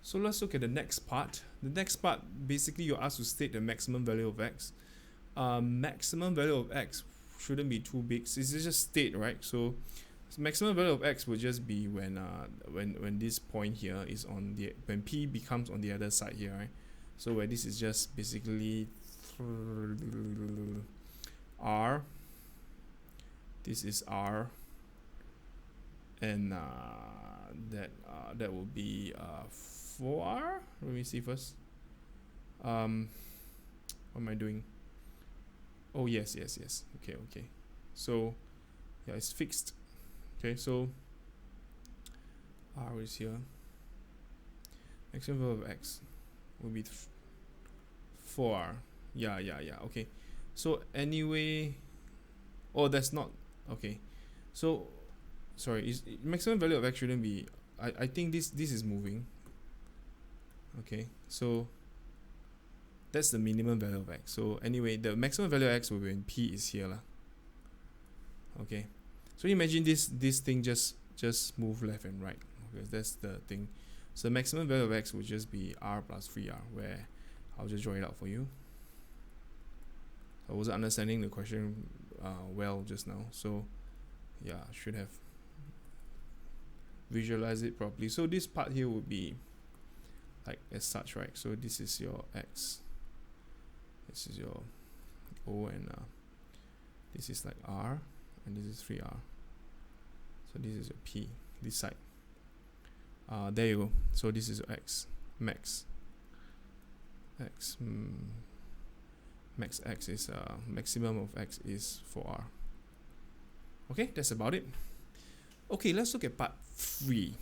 So let's look at the next part. The next part, basically you're asked to state the maximum value of x. Maximum value of x shouldn't be too big. It's just state, right? So maximum value of x would just be when this point here is on the, when p becomes on the other side here, right? So where this is just basically r, this is r, and that will be 4r. Let me see first. What am I doing? Oh yes. Okay. So yeah, it's fixed. Okay, so r is here. Maximum value of x will be 4r. Yeah. Okay. So anyway, oh, that's not okay. So sorry, is maximum value of x shouldn't be. I think this is moving. Okay, so that's the minimum value of x. So anyway, the maximum value of x will be when p is here lah. Okay, so imagine this thing just move left and right. Okay, that's the thing. So the maximum value of x would just be r plus 3r, where I'll just draw it out for you. I wasn't understanding the question well just now, so yeah, I should have visualized it properly. So this part here would be like as such, right? So this is your x, this is your o, and this is like r, and this is 3r. So this is your p, this side. There you go. So this is your x, max x. Max x is maximum of x is 4r. Okay, that's about it. Okay, let's look at part 3.